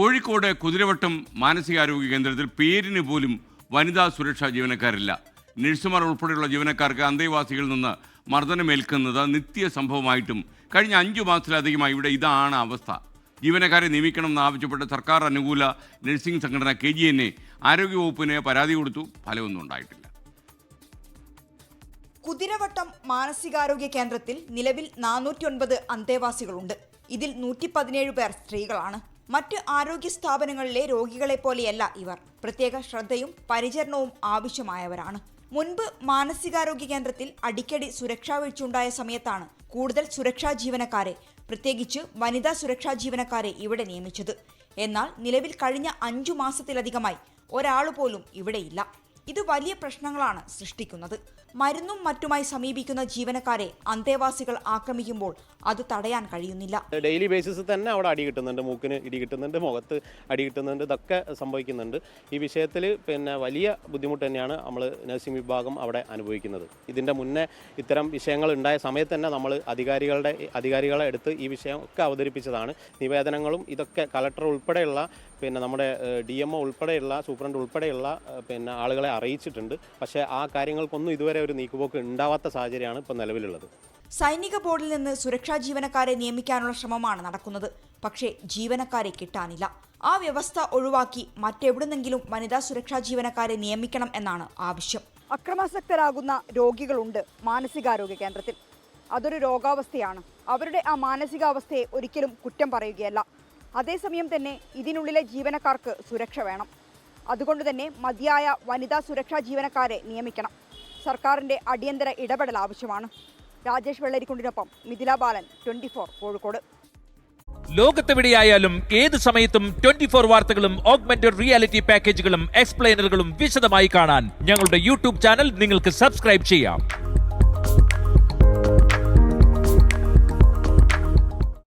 കോഴിക്കോട് കുതിരവട്ടം മാനസികാരോഗ്യ കേന്ദ്രത്തിൽ പേരിന് പോലും വനിതാ സുരക്ഷാ ജീവനക്കാരില്ല. നഴ്സുമാർ ഉൾപ്പെടെയുള്ള ജീവനക്കാർക്ക് അന്തേവാസികളിൽ നിന്ന് മർദ്ദനമേൽക്കുന്നത് നിത്യ സംഭവമായിട്ടും കഴിഞ്ഞ 5 മാസത്തിലധികമായി ഇവിടെ ഇതാണ് അവസ്ഥ. ജീവനക്കാരെ നിയമിക്കണമെന്ന് ആവശ്യപ്പെട്ട് സർക്കാർ അനുകൂല നഴ്സിംഗ് സംഘടന KGN ആരോഗ്യവകുപ്പിന് പരാതി കൊടുത്തു. ഫലമൊന്നും ഉണ്ടായിട്ടില്ല. കുതിരവട്ടം മാനസികാരോഗ്യ കേന്ദ്രത്തിൽ നിലവിൽ 409 അന്തേവാസികളുണ്ട്. ഇതിൽ 117 പേർ സ്ത്രീകളാണ്. മറ്റ് ആരോഗ്യ സ്ഥാപനങ്ങളിലെ രോഗികളെ പോലെയല്ല ഇവർ. പ്രത്യേക ശ്രദ്ധയും പരിചരണവും ആവശ്യമായവരാണ്. മുൻപ് മാനസികാരോഗ്യ കേന്ദ്രത്തിൽ അടിക്കടി സുരക്ഷാ വീഴ്ചയുണ്ടായ സമയത്താണ് കൂടുതൽ സുരക്ഷാ ജീവനക്കാരെ, പ്രത്യേകിച്ച് വനിതാ സുരക്ഷാ ജീവനക്കാരെ ഇവിടെ നിയമിച്ചത്. എന്നാൽ നിലവിൽ കഴിഞ്ഞ 5 മാസത്തിലധികമായി ഒരാളുപോലും ഇവിടെയില്ല. ഇത് വലിയ പ്രശ്നങ്ങളാണ് സൃഷ്ടിക്കുന്നത്. മരുന്നും മറ്റുമായി സമീപിക്കുന്ന ജീവനക്കാരെ അന്തേവാസികൾ ആക്രമിക്കുമ്പോൾ അത് തടയാൻ കഴിയുന്നില്ല. ഡെയിലി ബേസിസിൽ തന്നെ അവിടെ അടി കിട്ടുന്നുണ്ട്, മൂക്കിന് ഇടി കിട്ടുന്നുണ്ട്, മുഖത്ത് അടി കിട്ടുന്നുണ്ട്, ഇതൊക്കെ സംഭവിക്കുന്നുണ്ട്. ഈ വിഷയത്തിൽ വലിയ ബുദ്ധിമുട്ട് തന്നെയാണ് നമ്മൾ നഴ്സിംഗ് വിഭാഗം അവിടെ അനുഭവിക്കുന്നത്. ഇതിൻ്റെ മുന്നേ ഇത്തരം വിഷയങ്ങൾ ഉണ്ടായ സമയത്ത് തന്നെ നമ്മൾ അധികാരികളെ എടുത്ത് ഈ വിഷയം ഒക്കെ അവതരിപ്പിച്ചതാണ്. നിവേദനങ്ങളും ഇതൊക്കെ കളക്ടർ ഉൾപ്പെടെയുള്ള നമ്മുടെ DMO ഉൾപ്പെടെയുള്ള സൂപ്രണ്ട് ഉൾപ്പെടെയുള്ള ആളുകളെ അറിയിച്ചിട്ടുണ്ട്. പക്ഷേ ആ കാര്യങ്ങൾക്കൊന്നും ഇതുവരെ ഒരു നീക്കുപോക്ക് ഉണ്ടാവാത്ത സാഹചര്യമാണ് ഇപ്പോൾ നിലവിലുള്ളത്. സൈനിക ബോർഡിൽ നിന്ന് സുരക്ഷാ ജീവനക്കാരെ നിയമിക്കാനുള്ള ശ്രമമാണ് നടക്കുന്നത്. പക്ഷേ ജീവനക്കാരെ കിട്ടാനില്ല. ആ വ്യവസ്ഥ ഒഴിവാക്കി മറ്റെവിടുന്നെങ്കിലും വനിതാ സുരക്ഷാ ജീവനക്കാരെ നിയമിക്കണം എന്നാണ് ആവശ്യം. അക്രമാസക്തരാകുന്ന രോഗികളുണ്ട് മാനസികാരോഗ്യ കേന്ദ്രത്തിൽ. അതൊരു രോഗാവസ്ഥയാണ്. അവരുടെ ആ മാനസികാവസ്ഥയെ ഒരിക്കലും കുറ്റം പറയുകയല്ല. അതേസമയം തന്നെ ഇതിനുള്ളിലെ ജീവനക്കാർക്ക് സുരക്ഷ വേണം. അതുകൊണ്ട് തന്നെ മതിയായ വനിതാ സുരക്ഷാ ജീവനക്കാരെ നിയമിക്കണം. സർക്കാരിന്റെ അടിയന്തര ഇടപെടൽ ആവശ്യമാണ്. രാജേഷ് വെള്ളരിക്കുണ്ടിനൊപ്പം മിഥില ബാലൻ, 24 കോഴിക്കോട്. ലോകത്തെവിടെയായാലും ഏത് സമയത്തും 24 വാർത്തകളും ഓഗ്മെന്റഡ് റിയാലിറ്റി പാക്കേജുകളും എക്സ്പ്ലെയിനറുകളും വിശദമായി കാണാൻ ഞങ്ങളുടെ YouTube ചാനൽ നിങ്ങൾക്ക് സബ്സ്ക്രൈബ് ചെയ്യാം.